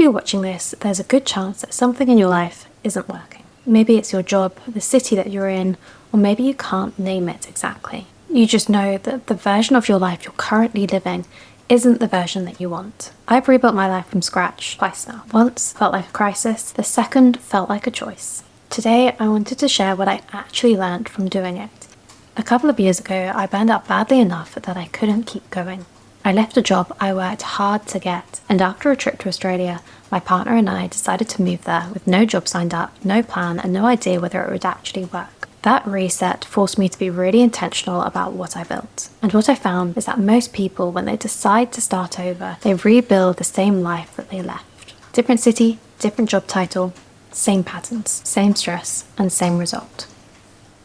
you're watching this, there's a good chance that something in your life isn't working. Maybe it's your job, the city that you're in, or maybe you can't name it exactly. You just know that the version of your life you're currently living isn't the version that you want. I've rebuilt my life from scratch twice now. Once felt like a crisis, the second felt like a choice. Today, I wanted to share what I actually learned from doing it. A couple of years ago, I burned out badly enough that I couldn't keep going. I left a job I worked hard to get, and after a trip to Australia, my partner and I decided to move there with no job signed up, no plan, and no idea whether it would actually work. That reset forced me to be really intentional about what I built. And what I found is that most people, when they decide to start over, they rebuild the same life that they left. Different city, different job title, same patterns, same stress, and same result.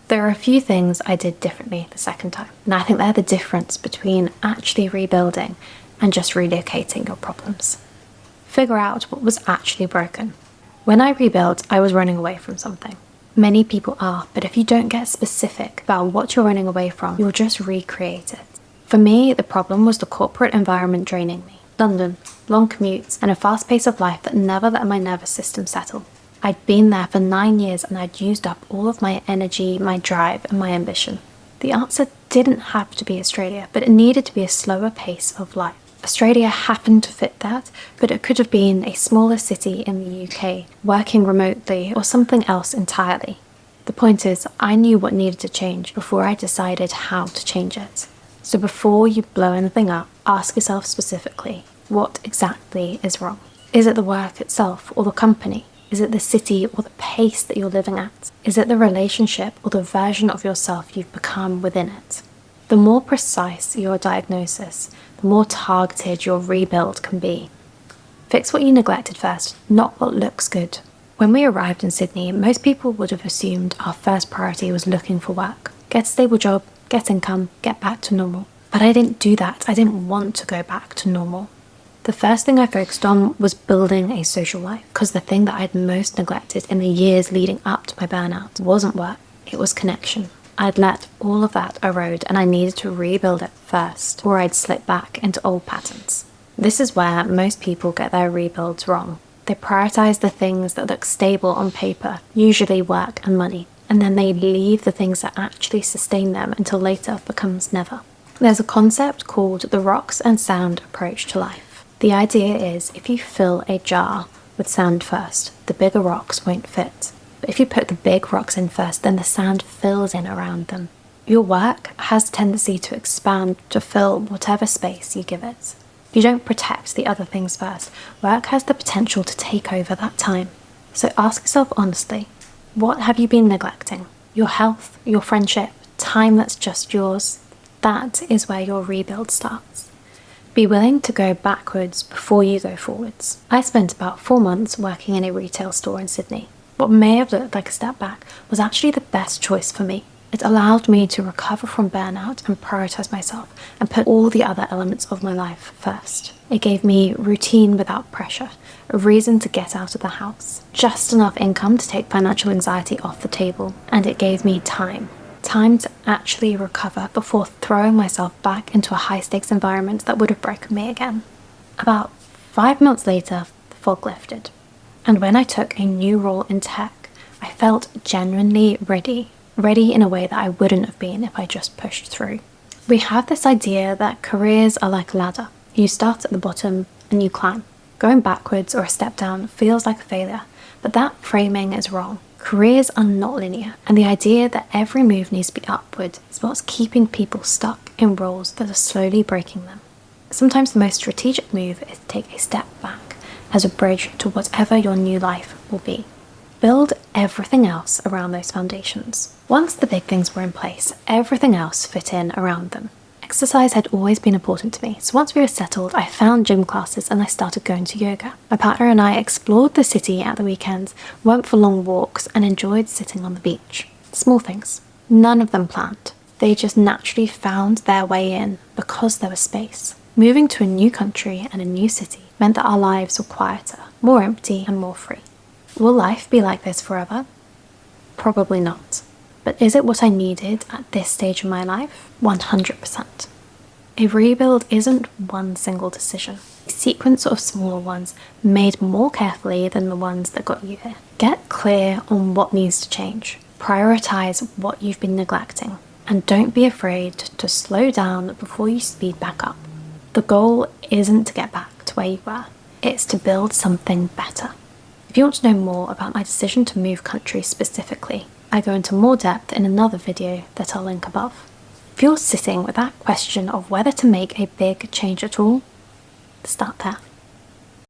There are a few things I did differently the second time, and I think they're the difference between actually rebuilding and just relocating your problems. Figure out what was actually broken. When I rebuilt, I was running away from something. Many people are, but if you don't get specific about what you're running away from, you'll just recreate it. For me, the problem was the corporate environment draining me. London, long commutes, and a fast pace of life that never let my nervous system settle. I'd been there for 9 years and I'd used up all of my energy, my drive, and my ambition. The answer didn't have to be Australia, but it needed to be a slower pace of life. Australia happened to fit that, but it could have been a smaller city in the UK, working remotely, or something else entirely. The point is, I knew what needed to change before I decided how to change it. So before you blow anything up, ask yourself specifically, what exactly is wrong? Is it the work itself or the company? Is it the city or the pace that you're living at? Is it the relationship or the version of yourself you've become within it? The more precise your diagnosis, the more targeted your rebuild can be. Fix what you neglected first, not what looks good. When we arrived in Sydney, most people would have assumed our first priority was looking for work. Get a stable job, get income, get back to normal. But I didn't do that. I didn't want to go back to normal. The first thing I focused on was building a social life, because the thing that I'd most neglected in the years leading up to my burnout wasn't work, it was connection. I'd let all of that erode and I needed to rebuild it first, or I'd slip back into old patterns. This is where most people get their rebuilds wrong. They prioritize the things that look stable on paper, usually work and money, and then they leave the things that actually sustain them until later becomes never. There's a concept called the rocks and sand approach to life. The idea is if you fill a jar with sand first, the bigger rocks won't fit. But if you put the big rocks in first, then the sand fills in around them. Your work has a tendency to expand to fill whatever space you give it. If you don't protect the other things first, work has the potential to take over that time. So ask yourself honestly, what have you been neglecting? Your health, your friendship, time that's just yours? That is where your rebuild starts. Be willing to go backwards before you go forwards. I spent about 4 months working in a retail store in Sydney. What may have looked like a step back was actually the best choice for me. It allowed me to recover from burnout and prioritize myself and put all the other elements of my life first. It gave me routine without pressure, a reason to get out of the house, just enough income to take financial anxiety off the table, and it gave me time to actually recover before throwing myself back into a high-stakes environment that would have broken me again. About 5 months later, the fog lifted, and when I took a new role in tech, I felt genuinely ready in a way that I wouldn't have been if I just pushed through. We have this idea that careers are like a ladder. You start at the bottom and you climb. Going backwards or a step down feels like a failure, but that framing is wrong. Careers are not linear, and the idea that every move needs to be upward is what's keeping people stuck in roles that are slowly breaking them. Sometimes the most strategic move is to take a step back as a bridge to whatever your new life will be. Build everything else around those foundations. Once the big things were in place, everything else fit in around them. Exercise had always been important to me, so once we were settled, I found gym classes and I started going to yoga. My partner and I explored the city at the weekends, went for long walks, and enjoyed sitting on the beach. Small things. None of them planned. They just naturally found their way in because there was space. Moving to a new country and a new city meant that our lives were quieter, more empty, and more free. Will life be like this forever? Probably not. But is it what I needed at this stage of my life? 100%. A rebuild isn't one single decision. A sequence of smaller ones made more carefully than the ones that got you here. Get clear on what needs to change. Prioritize what you've been neglecting. And don't be afraid to slow down before you speed back up. The goal isn't to get back to where you were. It's to build something better. If you want to know more about my decision to move country specifically, I go into more depth in another video that I'll link above. If you're sitting with that question of whether to make a big change at all, start there.